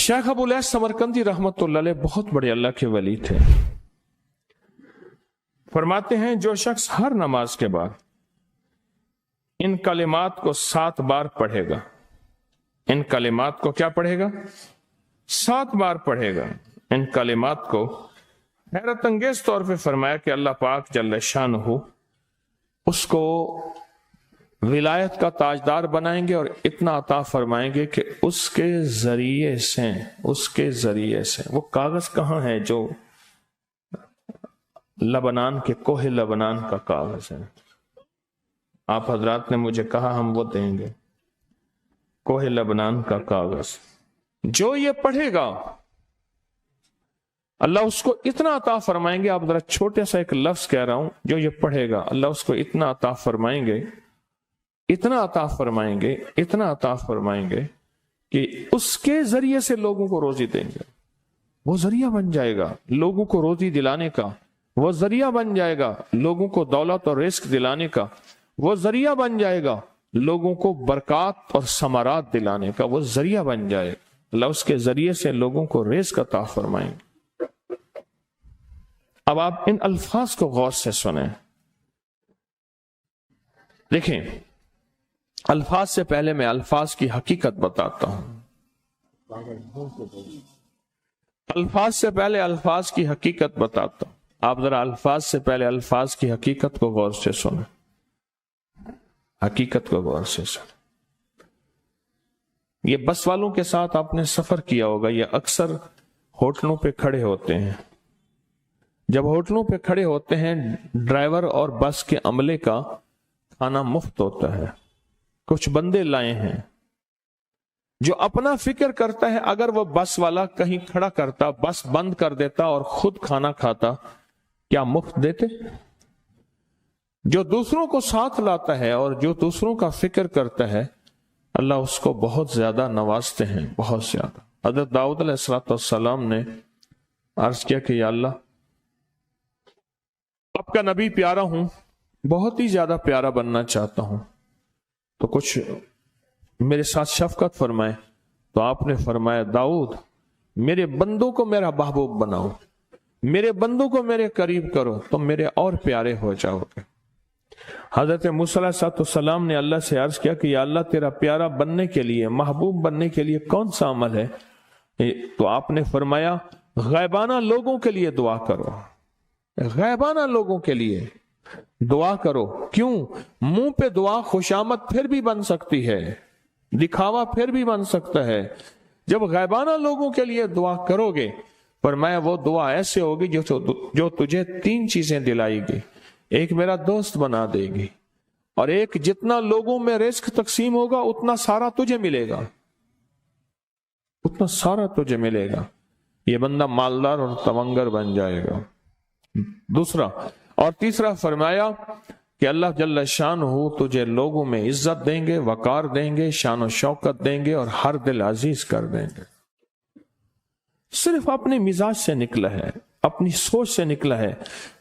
Sheikh Abul Samarqandi रहमतुल्लाह अलैह बहुत बड़े अल्लाह के वली थे। फरमाते हैं जो शख्स हर नमाज के बाद इन कलिमात को 7 बार पढ़ेगा, इन कलिमात को क्या पढ़ेगा? 7 बार पढ़ेगा। इन कलिमात को हैरत अंगेज तौर पे फरमाया कि अल्लाह पाक जल्ल शानहू उसको विलायत का ताजदार बनाएंगे और इतना अता फरमाएंगे कि उसके जरिए से वो कागज कहाँ है जो लबनान के कोहे लबनान का कागज है। आप हजरात ने मुझे कहा हम वो देंगे, कोहे लबनान का कागज। जो ये पढ़ेगा अल्लाह उसको इतना अता फरमाएंगे। आप जरा छोटे सा एक लफ्ज कह रहा हूं, जो ये पढ़ेगा अल्लाह उसको इतना अता फरमाएंगे, इतना अता फरमाएंगे, इतना अता फरमाएंगे कि उसके जरिए से लोगों को रोजी देंगे। वो जरिया बन जाएगा लोगों को रोजी दिलाने का, वो जरिया बन जाएगा लोगों को दौलत और रिस्क दिलाने का, वो जरिया बन जाएगा लोगों को बरकत और समारात दिलाने का, वो जरिया बन जाएगा। अल्लाह उसके जरिए से लोगों को रिस्क अता फरमाएंगे। अब आप इन अल्फाज को गौर से सुने। देखें, अल्फाज से पहले मैं अल्फाज की हकीकत बताता हूं। अल्फाज से पहले अल्फाज की हकीकत बताता हूं। आप जरा अल्फाज से पहले अल्फाज की हकीकत को गौर से सुने, हकीकत को गौर से सुने। ये बस वालों के साथ आपने सफर किया होगा, ये अक्सर होटलों पे खड़े होते हैं। जब होटलों पे खड़े होते हैं, ड्राइवर और बस के अमले का खाना मुफ्त होता है। कुछ बंदे लाए हैं जो अपना फिक्र करता है, अगर वो बस वाला कहीं खड़ा करता, बस बंद कर देता और खुद खाना खाता, क्या मुफ्त देते? जो दूसरों को साथ लाता है और जो दूसरों का फिक्र करता है, अल्लाह उसको बहुत ज्यादा नवाजते हैं, बहुत ज्यादा। हज़रत दाऊद अलैहिस्सलाम ने अर्ज किया कि या अल्लाह, आपका नबी प्यारा हूं, बहुत ही ज्यादा प्यारा बनना चाहता हूं, तो कुछ मेरे साथ शफकत फरमाए। तो आपने फरमाया, दाऊद मेरे बंदों को मेरा महबूब बनाओ, मेरे बंदों को मेरे करीब करो, तो मेरे और प्यारे हो जाओगे। हजरत मूसा अलैहिस्सलाम ने अल्लाह से अर्ज किया कि या अल्लाह, तेरा प्यारा बनने के लिए, महबूब बनने के लिए कौन सा अमल है? तो आपने फरमाया, गैबाना लोगों के लिए दुआ करो, गैबाना लोगों के लिए दुआ करो। क्यों? मुंह पे दुआ खुशामद फिर भी बन सकती है, दिखावा फिर भी बन सकता है। जब गैबाना लोगों के लिए दुआ करोगे, पर मैं वो दुआ ऐसे होगी जो तुझे 3 चीजें दिलाएगी। एक मेरा दोस्त बना देगी, और एक जितना लोगों में रिस्क तकसीम होगा उतना सारा तुझे मिलेगा, उतना सारा तुझे मिलेगा। ये बंदा मालदार और तवंगर बन जाएगा। दूसरा और तीसरा फरमाया कि अल्लाह जल्ल शानहू तुझे लोगों में इज्जत देंगे, वकार देंगे, शान और शौकत देंगे और हर दिल अजीज कर देंगे। सिर्फ अपने मिजाज से निकला है, अपनी सोच से निकला है,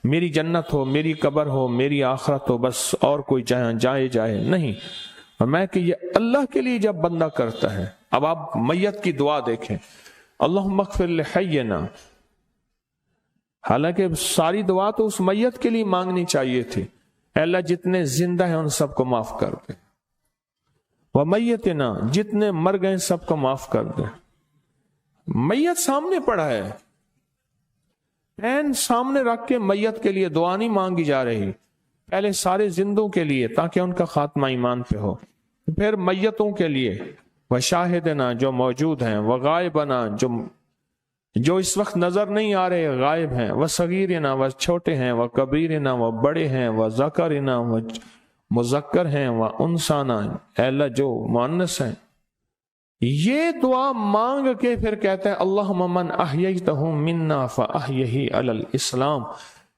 मेरी जन्नत हो, मेरी कब्र हो, मेरी आखिरत हो, बस और कोई जाए जाए नहीं। और मैं कि ये अल्लाह के लिए जब बंदा करता है। अब आप मैयत की दुआ देखें, अल्लाहुम्मा अग़फ़िर लिहय्यिना, हालांकि सारी दुआ तो उस मैयत के लिए मांगनी चाहिए थी, अल्लाह जितने जिंदा हैं उन सबको माफ कर दे, व मैयतना, जितने मर गए सबको माफ कर दे। मैयत सामने पड़ा है, पैन सामने रख के मैयत के लिए दुआ नहीं मांगी जा रही, पहले सारे जिंदों के लिए ताकि उनका खात्मा ईमान पे हो, फिर मैयतों के लिए, व शाहिदना जो मौजूद हैं, व गायबना जो इस वक्त नजर नहीं आ रहे, गायब हैं, व सगीरना व छोटे हैं, व कबीरना व बड़े हैं, व ज़करना व मुज़क्कर हैं, व उनसाना अल्लाह जो मुअन्नस हैं। ये दुआ मांग के फिर कहते हैं अल्लाहुम्मा मन अहयैतहु मिन्ना फअहयिही अलल इस्लाम,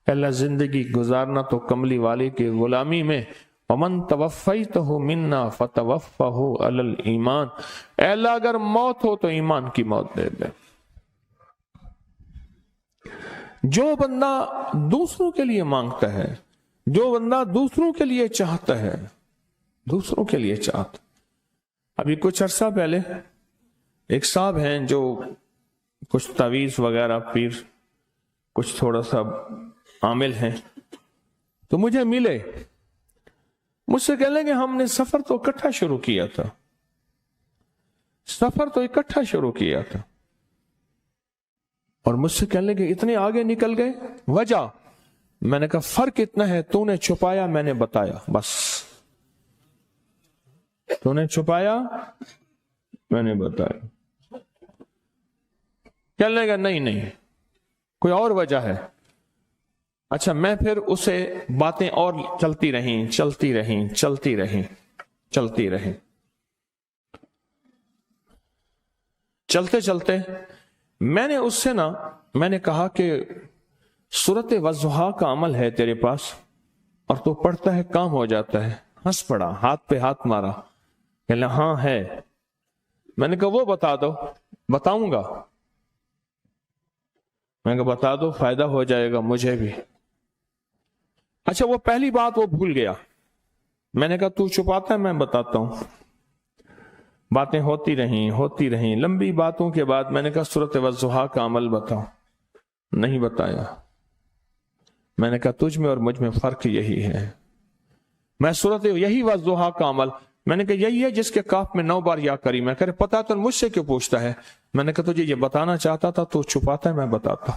अल्लाह जिंदगी गुजारना तो कमली वाले की गुलामी में, वमन तवफ़ैतहु मिन्ना फतवफ़्फ़हु अलल ईमान, अल्लाह अगर मौत हो तो ईमान की मौत दे दे। जो बंदा दूसरों के लिए मांगता है, जो बंदा दूसरों के लिए चाहता है, दूसरों के लिए चाहता। अभी कुछ अरसा पहले ایک صاحب ہیں جو کچھ تعویذ وغیرہ پیر کچھ تھوڑا سا عامل ہیں، تو مجھے ملے، مجھ سے کہنے لگے ہم نے سفر تو اکٹھا شروع کیا تھا، اور مجھ سے کہنے لگے اتنے آگے نکل گئے، وجہ؟ میں نے کہا فرق اتنا ہے، تو نے چھپایا میں نے بتایا، بس تو نے چھپایا میں نے بتایا۔ کہنے لگا نہیں کوئی اور وجہ ہے۔ اچھا، میں پھر اسے باتیں اور چلتی رہیں۔ چلتے میں نے اس سے میں نے کہا کہ سورت والضحیٰ کا عمل ہے تیرے پاس اور تو پڑھتا ہے کام ہو جاتا ہے۔ ہنس پڑا، ہاتھ پہ ہاتھ مارا، کہنے لگا ہاں ہے۔ میں نے کہا وہ بتا دو۔ بتاؤں گا، میں نے کہا بتا دو، فائدہ ہو جائے گا مجھے بھی۔ اچھا، وہ پہلی بات وہ بھول گیا۔ میں نے کہا تو چھپاتا ہے میں بتاتا ہوں۔ باتیں ہوتی رہیں لمبی باتوں کے بعد میں نے کہا سورۃ والضحیٰ کا عمل بتاؤ، نہیں بتایا۔ میں نے کہا تجھ میں اور مجھ میں فرق یہی ہے، میں سورۃ یہی والضحیٰ کا عمل، میں نے کہا یہی ہے جس کے کاف میں 9 بار یا کری۔ میں کہہ پتا تو مجھ سے کیوں پوچھتا ہے؟ میں نے کہا تجھے یہ بتانا چاہتا تھا، تو چھپاتا ہے میں بتاتا۔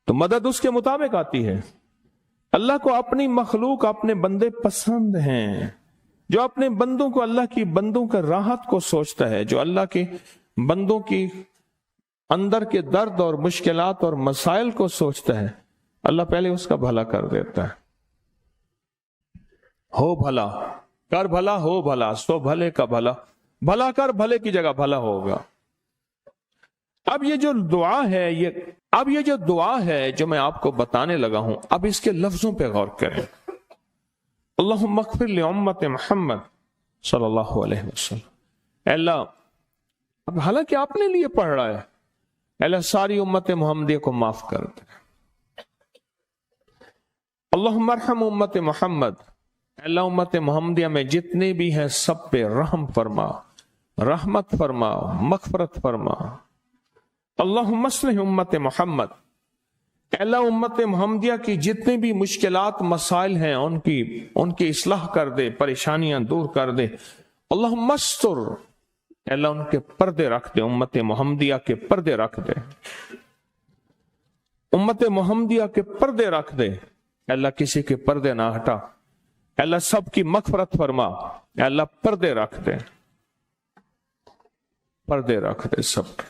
تو مدد اس کے مطابق آتی ہے۔ اللہ کو اپنی مخلوق، اپنے بندے پسند ہیں، جو اپنے بندوں کو، اللہ کی بندوں کا راحت کو سوچتا ہے، جو اللہ کے بندوں کی اندر کے درد اور مشکلات اور مسائل کو سوچتا ہے، اللہ پہلے اس کا بھلا کر دیتا ہے۔ ہو بھلا، کر بھلا، ہو بھلا، سو بھلے کا بھلا، بھلا کر بھلے کی جگہ بھلا ہوگا۔ اب یہ جو دعا ہے جو میں آپ کو بتانے لگا ہوں، اب اس کے لفظوں پہ غور کریں۔ اللہم اغفر لامت محمد صلی اللہ علیہ وسلم۔ اے اللہ، اب حالانکہ آپ نے لیے پڑھ رہا ہے، اے اللہ ساری امت محمدیہ کو معاف کر دے۔ اللہم ارحم امت محمد، اے اللہ امت محمدیہ میں جتنے بھی ہیں سب پہ رحم فرما، رحمت فرما، مغفرت فرما۔ اللہم اصلح امت محمد، اے اللہ امت محمدیہ کی جتنے بھی مشکلات مسائل ہیں ان کی اصلاح کر دے، پریشانیاں دور کر دے۔ اللہم استر، اے اللہ ان کے پردے رکھ دے، امت محمدیہ کے پردے رکھ دے، امت محمدیہ کے پردے رکھ دے۔ اے اللہ کسی کے پردے نہ ہٹا، اے اللہ سب کی مغفرت فرما، اے اللہ پردے رکھ دے، پردے رکھ دے سب کے۔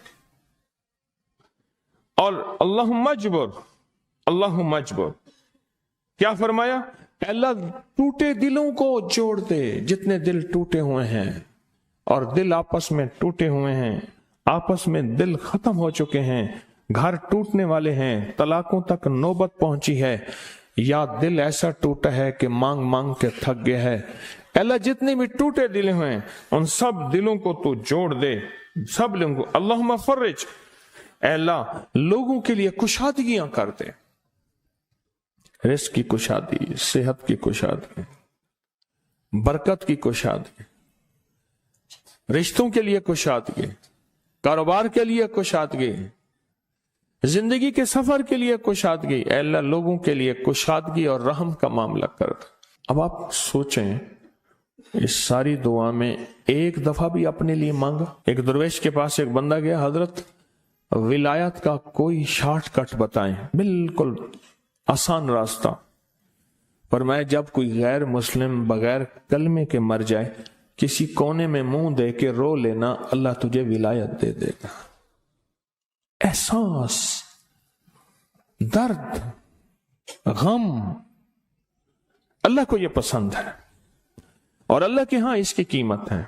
اور اللہم اجبر، کیا فرمایا؟ اے اللہ ٹوٹے دلوں کو جوڑ دے، جتنے دل ٹوٹے ہوئے ہیں اور دل آپس میں ٹوٹے ہوئے ہیں، آپس میں دل ختم ہو چکے ہیں، گھر ٹوٹنے والے ہیں، طلاقوں تک نوبت پہنچی ہے، یا دل ایسا ٹوٹا ہے کہ مانگ مانگ کے تھک گیا ہے۔ اے اللہ جتنے بھی ٹوٹے دل ہیں ان سب دلوں کو تو جوڑ دے، سب لوگوں کو۔ اللہم فرج، اے اللہ لوگوں کے لیے کشادگیاں کر دے، رزق کی کشادگی، صحت کی کشادگی، برکت کی کشادگی، رشتوں کے لیے کشادگی، کاروبار کے لیے کشادگی، زندگی کے سفر کے لیے کشادگی۔ اے اللہ لوگوں کے لیے کشادگی اور رحم کا معاملہ کر دے۔ اب آپ سوچیں، اس ساری دعا میں ایک دفعہ بھی اپنے لیے مانگا؟ ایک درویش کے پاس ایک بندہ گیا، حضرت ولایت کا کوئی شارٹ کٹ بتائیں، بالکل آسان راستہ۔ فرمایا جب کوئی غیر مسلم بغیر کلمے کے مر جائے، کسی کونے میں منہ دے کے رو لینا، اللہ تجھے ولایت دے دے گا۔ احساس، درد، غم، اللہ کو یہ پسند ہے، اور اللہ کے ہاں اس کی قیمت ہے،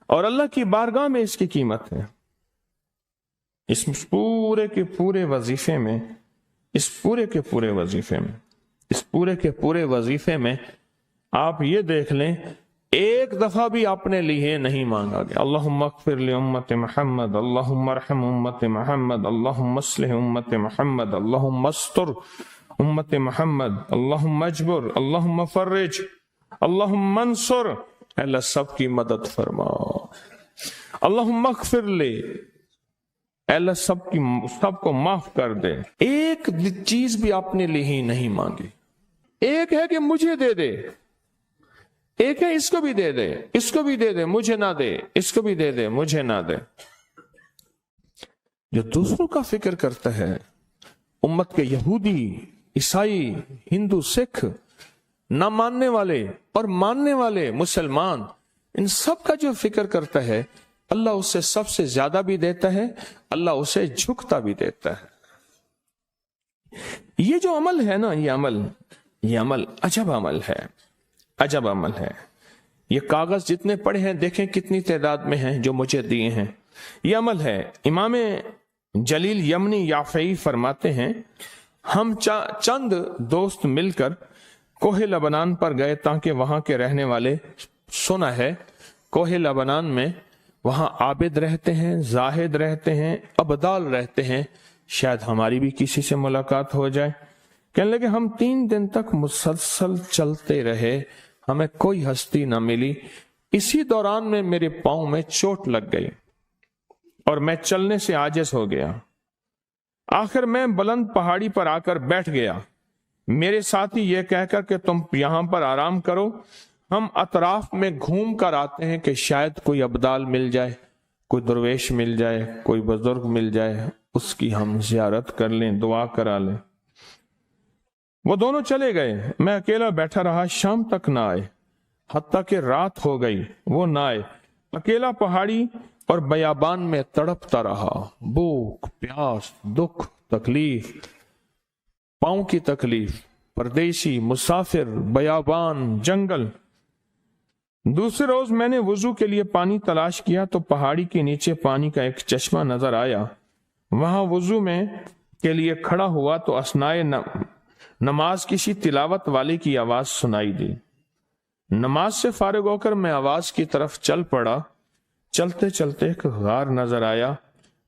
اور اللہ کی بارگاہ میں اس کی قیمت ہے۔ اس پورے کے پورے وظیفے میں آپ یہ دیکھ لیں، ایک دفعہ بھی اپنے لیے نہیں مانگا گیا۔ اللہم اغفر لامت محمد، اللہم ارحم امت محمد، اللہم اصلح امت محمد، اللہم استر امت محمد، اللہم اجبر، اللہم فرج، اللہم منصر۔ اللہ سب کی مدد فرما۔ अल्लाहुम्मा अग़फ़िर ले, अल्लाह सब को माफ कर दे। एक चीज भी आपने ली ही नहीं मांगी। एक है कि मुझे दे दे, एक है इसको भी दे दे, इसको भी दे दे, मुझे ना दे, इसको भी दे दे, मुझे ना दे। जो दूसरों का फिक्र करता है, उम्मत के यहूदी, ईसाई, हिंदू, सिख, ना मानने वाले और मानने वाले मुसलमान, इन सब का जो फिक्र करता है, अल्लाह उसे सबसे ज्यादा भी देता है, अल्लाह उसे झुकता भी देता है। ये जो अमल है ना, ये अमल अजब अमल है, अजब अमल है। ये कागज जितने पड़े हैं, देखें कितनी तादाद में हैं जो मुझे दिए हैं। ये अमल है। इमाम जलील यमनी याफई फरमाते हैं, हम चंद दोस्त मिलकर कोहे लबनान पर गए ताकि वहां के रहने वाले, सुना है कोहे लबनान में वहां आबिद रहते हैं, जाहिद रहते हैं, अबदाल रहते हैं, शायद हमारी भी किसी से मुलाकात हो जाए। कहने लगे हम 3 दिन तक मुसलसल चलते रहे, हमें कोई हस्ती न मिली। इसी दौरान में मेरे पांव में चोट लग गई और मैं चलने से आजिज हो गया। आखिर मैं बुलंद पहाड़ी पर आकर बैठ गया। मेरे साथी ये कहकर कि तुम यहां पर आराम करो, हम अतराफ में घूम कर आते हैं कि शायद कोई अब्दाल मिल जाए, कोई दरवेश मिल जाए, कोई बुजुर्ग मिल जाए, उसकी हम जियारत कर लें, दुआ करा लें। वो दोनों चले गए, मैं अकेला बैठा रहा। शाम तक ना आए, हत्ता कि रात हो गई, वो ना आए। अकेला पहाड़ी और बयाबान में तड़पता रहा। भूख, प्यास, दुख, तकलीफ, पांव की तकलीफ, परदेशी, मुसाफिर, बयाबान, जंगल। दूसरे रोज मैंने वुजू के लिए पानी तलाश किया तो पहाड़ी के नीचे पानी का एक चश्मा नजर आया। वहां वुजू में के लिए खड़ा हुआ तो असनाए नमाज किसी तिलावत वाले की आवाज सुनाई दी। नमाज से फारिग होकर मैं आवाज की तरफ चल पड़ा। चलते चलते एक गार नजर आया।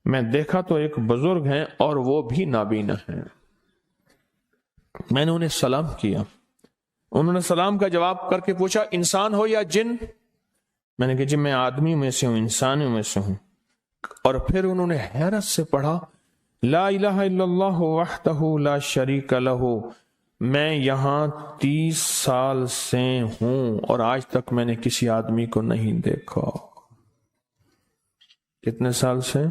मैं देखा तो एक बुजुर्ग हैं और वो भी नाबीना हैं। मैंने उन्हें सलाम किया। उन्होंने सलाम का जवाब करके पूछा, इंसान हो या जिन? मैंने कहा जी मैं आदमी में से हूं, इंसानों में से हूं। और फिर उन्होंने हैरत से पढ़ा, ला इलाहा इल्लल्लाहु वहदहु ला शरीका लहू। मैं यहां 30 साल से हूं और आज तक मैंने किसी आदमी को नहीं देखा। कितने साल से?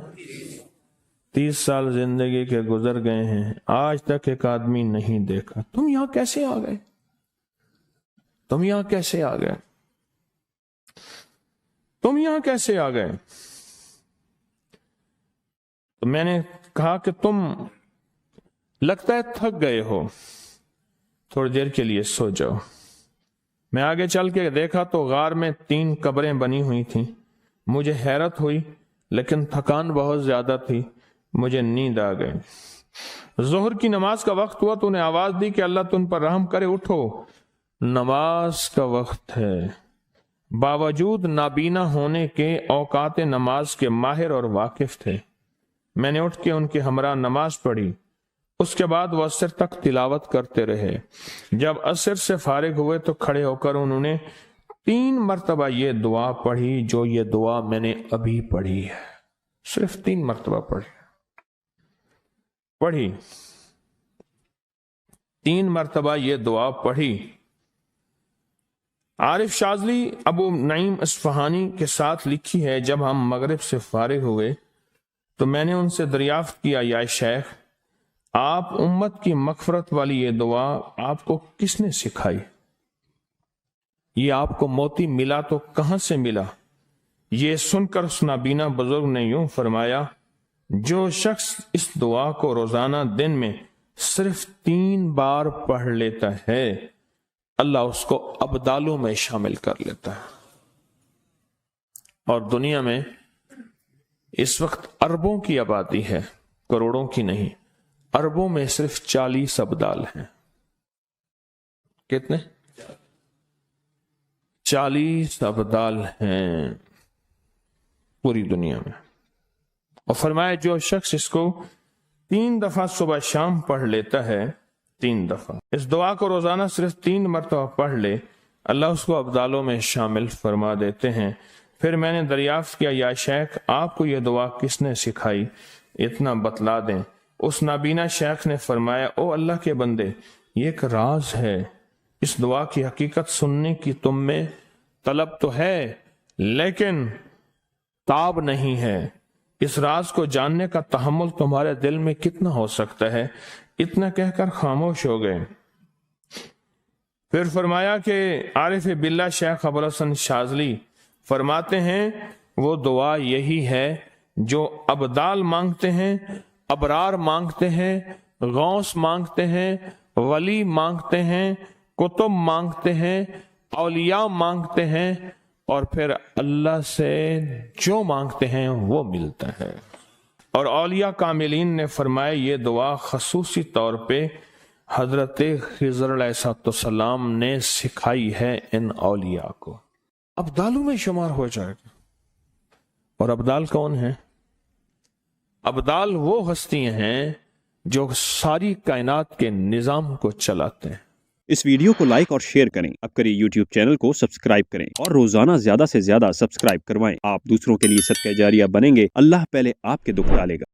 30 साल जिंदगी के गुजर गए हैं, आज तक एक आदमी नहीं देखा। तुम यहां कैसे आ गए? तुम यहां कैसे आ गए? तुम यहां कैसे आ गए? तो मैंने कहा कि तुम लगता है थक गए हो, थोड़ी देर के लिए सो जाओ। मैं आगे चल के देखा तो गार में 3 कब्रें बनी हुई थीं। मुझे हैरत हुई लेकिन थकान बहुत ज्यादा थी, मुझे नींद आ गई। जोहर की नमाज का वक्त हुआ तो उन्हें आवाज दी कि अल्लाह तुम पर रहम करे, उठो, नमाज का वक्त है। बावजूद नाबीना होने के औकात नमाज के माहिर और वाकिफ थे। मैंने उठ के उनके हमरा नमाज पढ़ी। उसके बाद वो असर तक तिलावत करते रहे। जब असर से फारिग हुए तो खड़े होकर उन्होंने 3 मरतबा ये दुआ पढ़ी, जो ये दुआ मैंने अभी पढ़ी है। सिर्फ 3 मरतबा पढ़ी 3 मरतबा ये दुआ पढ़ी। आरिफ शाजली अबू नईम इस्फहानी के साथ लिखी है, जब हम मगरिब से फारिग हुए तो मैंने उनसे दरियाफ्त किया, या शेख आप उम्मत की मगफरत वाली ये दुआ आपको किसने सिखाई? ये आपको मोती मिला तो कहां से मिला? ये सुनकर उस नाबीना बुजुर्ग ने यूं फरमाया, जो शख्स इस दुआ को रोजाना दिन में सिर्फ 3 बार पढ़ लेता है, अल्लाह उसको अब्दालों में शामिल कर लेता है। और दुनिया में इस वक्त अरबों की आबादी है, करोड़ों की नहीं। अरबों में सिर्फ 40 अब्दाल हैं। कितने? 40 अब्दाल हैं पूरी दुनिया में। और फरमाया जो शख्स इसको 3 दफा सुबह शाम पढ़ लेता है, 3 दफा इस दुआ को रोजाना सिर्फ 3 मरतबा पढ़ ले, अल्लाह उसको अब्दालों में शामिल फरमा देते हैं। फिर मैंने दरियाफ्त किया, या शेख आपको यह दुआ किसने सिखाई, इतना बतला दें। उस नाबीना शेख ने फरमाया, ओ अल्लाह के बंदे, ये एक राज है, इस दुआ की हकीकत सुनने की तुम में तलब तो है लेकिन ताब नहीं है। इस राज को जानने का तहम्मुल तुम्हारे दिल में कितना हो सकता है। इतना कहकर खामोश हो गए। फिर फरमाया कि आरिफ बिल्ला शेख अबुल हसन शाज़ली फरमाते हैं, वो दुआ यही है जो अबदाल मांगते हैं, अबरार मांगते हैं, गौस मांगते हैं, वली मांगते हैं, कुतुब मांगते हैं, औलिया मांगते हैं, और फिर अल्लाह से जो मांगते हैं वो मिलता है। और औलिया कामिलीन ने फरमाया, ये दुआ खसूसी तौर पे हजरत खिज़र अलैहिस्सलाम ने सिखाई है इन औलिया को। अब्दालों में शुमार हो जाएगा। और अब्दाल कौन है? अब्दाल वो हस्तियां हैं जो सारी कायनात के निजाम को चलाते हैं। इस वीडियो को लाइक और शेयर करें। अब करें यूट्यूब चैनल को सब्सक्राइब करें और रोजाना ज्यादा से ज्यादा सब्सक्राइब करवाएं। आप दूसरों के लिए सदका जारिया बनेंगे। अल्लाह पहले आपके दुख टालेगा।